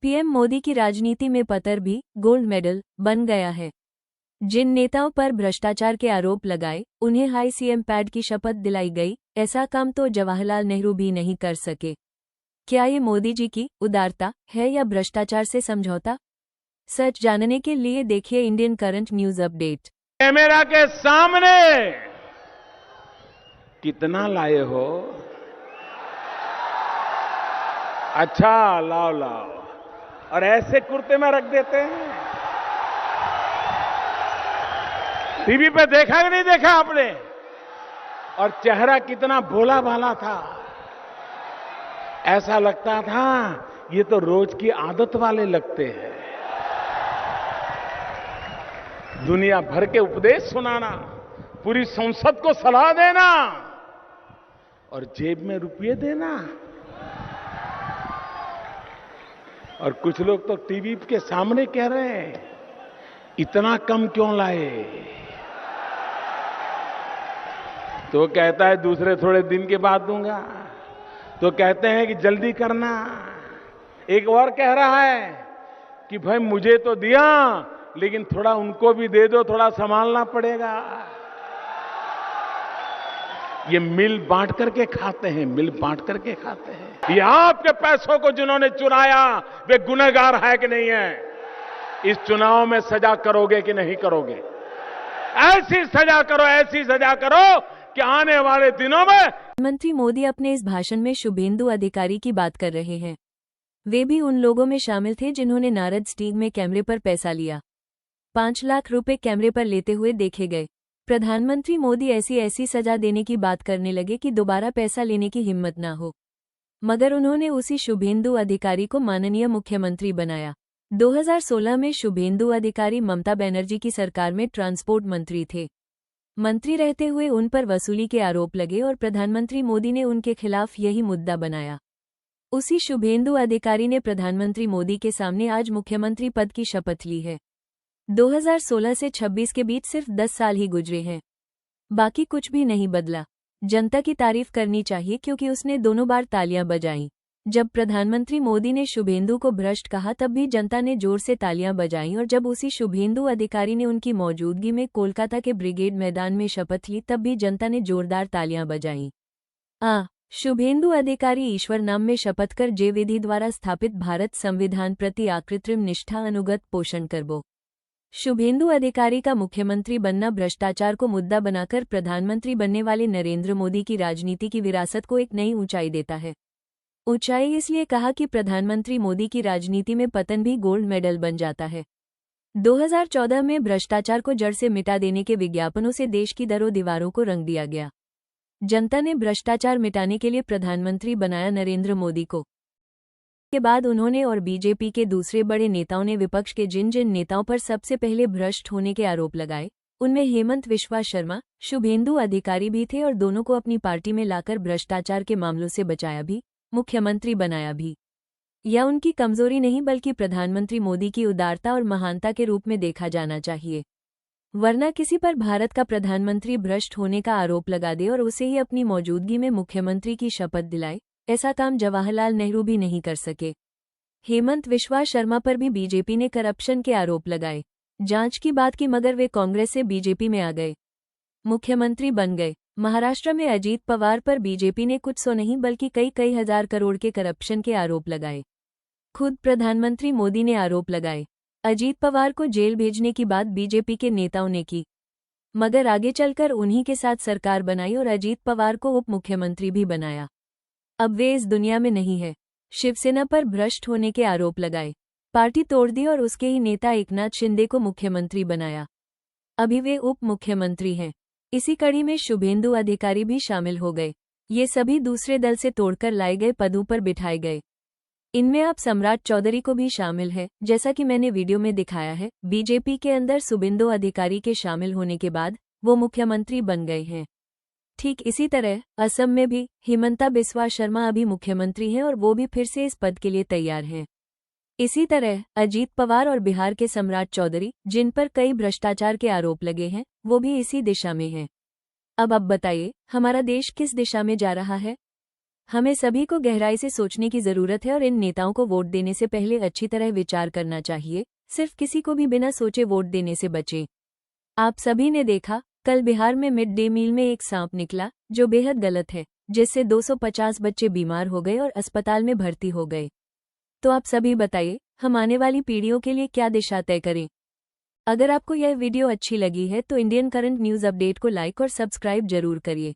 PM Modi की राजनीति में पत्थर भी गोल्ड मेडल बन गया है। जिन नेताओं पर भ्रष्टाचार के आरोप लगाए, उन्हें हाई सीएम पैड की शपथ दिलाई गई। ऐसा काम तो जवाहरलाल नेहरू भी नहीं कर सके। क्या ये मोदी जी की उदारता है या भ्रष्टाचार से समझौता? सच जानने के लिए देखिए Indian current news update. Camera के सामने कितना लाए हो? अच्छा, लाओ लाओ। और ऐसे कुर्ते में रख देते हैं। टीवी पे देखा कि नहीं देखा आपने? और चेहरा कितना भोला भाला था। ऐसा लगता था ये तो रोज की आदत वाले लगते हैं। दुनिया भर के उपदेश सुनाना, पूरी संसद को सलाह देना और जेब में रुपये देना। और कुछ लोग तो टीवी के सामने कह रहे हैं, इतना कम क्यों लाए? तो कहता है दूसरे थोड़े दिन के बाद दूंगा, तो कहते हैं कि जल्दी करना। एक और कह रहा है कि भाई मुझे तो दिया, लेकिन थोड़ा उनको भी दे दो, थोड़ा संभालना पड़ेगा। ये मिल बांट करके खाते हैं, मिल बांट करके खाते हैं। ये आपके पैसों को जिन्होंने चुराया वे गुनहगार है कि नहीं है? इस चुनाव में सजा करोगे कि नहीं करोगे? ऐसी सजा करो, ऐसी सजा करो कि आने वाले दिनों में। प्रधानमंत्री मोदी अपने इस भाषण में शुभेंदु अधिकारी की बात कर रहे हैं। वे भी उन लोगों में शामिल थे जिन्होंने नारद स्टीग में कैमरे पर पैसा लिया। 5 लाख रुपए कैमरे पर लेते हुए देखे गए। प्रधानमंत्री मोदी ऐसी सजा देने की बात करने लगे कि दोबारा पैसा लेने की हिम्मत ना हो। मगर उन्होंने उसी शुभेंदु अधिकारी को माननीय मुख्यमंत्री बनाया। 2016 में शुभेंदु अधिकारी ममता बनर्जी की सरकार में ट्रांसपोर्ट मंत्री थे। मंत्री रहते हुए उन पर वसूली के आरोप लगे और प्रधानमंत्री मोदी ने उनके खिलाफ यही मुद्दा बनाया। उसी शुभेंदु अधिकारी ने प्रधानमंत्री मोदी के सामने आज मुख्यमंत्री पद की शपथ ली है। 2016 से 26 के बीच सिर्फ 10 साल ही गुजरे हैं। बाकी कुछ भी नहीं बदला। जनता की तारीफ करनी चाहिए क्योंकि उसने दोनों बार तालियां बजाईं। जब प्रधानमंत्री मोदी ने शुभेंदु को भ्रष्ट कहा तब भी जनता ने जोर से तालियां बजाईं, और जब उसी शुभेंदु अधिकारी ने उनकी मौजूदगी में कोलकाता के ब्रिगेड मैदान में शपथ ली तब भी जनता ने जोरदार तालियां बजाईं। शुभेंदु अधिकारी ईश्वर नाम में शपथ कर जे विधि द्वारा स्थापित भारत संविधान प्रति आकृत्रिम निष्ठा अनुगत पोषण करबो। शुभेंदु अधिकारी का मुख्यमंत्री बनना भ्रष्टाचार को मुद्दा बनाकर प्रधानमंत्री बनने वाले नरेंद्र मोदी की राजनीति की विरासत को एक नई ऊंचाई देता है। ऊंचाई इसलिए कहा कि प्रधानमंत्री मोदी की राजनीति में पतन भी गोल्ड मेडल बन जाता है। 2014 में भ्रष्टाचार को जड़ से मिटा देने के विज्ञापनों से देश की दरों दीवारों को रंग दिया गया। जनता ने भ्रष्टाचार मिटाने के लिए प्रधानमंत्री बनाया नरेंद्र मोदी को। के बाद उन्होंने और बीजेपी के दूसरे बड़े नेताओं ने विपक्ष के जिन नेताओं पर सबसे पहले भ्रष्ट होने के आरोप लगाए, उनमें हेमंत विश्वा शर्मा, शुभेंदु अधिकारी भी थे, और दोनों को अपनी पार्टी में लाकर भ्रष्टाचार के मामलों से बचाया भी, मुख्यमंत्री बनाया भी। यह उनकी कमजोरी नहीं बल्कि प्रधानमंत्री मोदी की उदारता और महानता के रूप में देखा जाना चाहिए। वरना किसी पर भारत का प्रधानमंत्री भ्रष्ट होने का आरोप लगा दे और उसे ही अपनी मौजूदगी में मुख्यमंत्री की शपथ दिलाए, ऐसा काम जवाहरलाल नेहरू भी नहीं कर सके। हेमंत विश्वा शर्मा पर भी बीजेपी ने करप्शन के आरोप लगाए, जांच की बात की, मगर वे कांग्रेस से बीजेपी में आ गए, मुख्यमंत्री बन गए। महाराष्ट्र में अजीत पवार पर बीजेपी ने कुछ सौ नहीं बल्कि कई हजार करोड़ के करप्शन के आरोप लगाए। खुद प्रधानमंत्री मोदी ने आरोप लगाए। अजीत पवार को जेल भेजने की बात बीजेपी के नेताओं ने की, मगर आगे चलकर उन्हीं के साथ सरकार बनाई और अजीत पवार को उप मुख्यमंत्री भी बनाया। अब वे इस दुनिया में नहीं है। शिवसेना पर भ्रष्ट होने के आरोप लगाए, पार्टी तोड़ दी और उसके ही नेता एकनाथ शिंदे को मुख्यमंत्री बनाया। अभी वे उप मुख्यमंत्री हैं। इसी कड़ी में शुभेंदु अधिकारी भी शामिल हो गए। ये सभी दूसरे दल से तोड़कर लाए गए पदों पर बिठाए गए। इनमें अब सम्राट चौधरी को भी शामिल है, जैसा कि मैंने वीडियो में दिखाया है। बीजेपी के अंदर शुभेंदु अधिकारी के शामिल होने के बाद वो मुख्यमंत्री बन गए हैं। ठीक इसी तरह असम में भी हिमंता बिस्वा शर्मा अभी मुख्यमंत्री हैं और वो भी फिर से इस पद के लिए तैयार हैं। इसी तरह अजीत पवार और बिहार के सम्राट चौधरी, जिन पर कई भ्रष्टाचार के आरोप लगे हैं, वो भी इसी दिशा में हैं। अब बताइए, हमारा देश किस दिशा में जा रहा है? हमें सभी को गहराई से सोचने की जरूरत है और इन नेताओं को वोट देने से पहले अच्छी तरह विचार करना चाहिए। सिर्फ किसी को भी बिना सोचे वोट देने से बचें। आप सभी ने देखा, कल बिहार में मिड डे मील में एक सांप निकला, जो बेहद गलत है, जिससे 250 बच्चे बीमार हो गए और अस्पताल में भर्ती हो गए। तो आप सभी बताइए, हम आने वाली पीढ़ियों के लिए क्या दिशा तय करें? अगर आपको यह वीडियो अच्छी लगी है तो इंडियन करंट न्यूज़ अपडेट को लाइक और सब्सक्राइब जरूर करिए।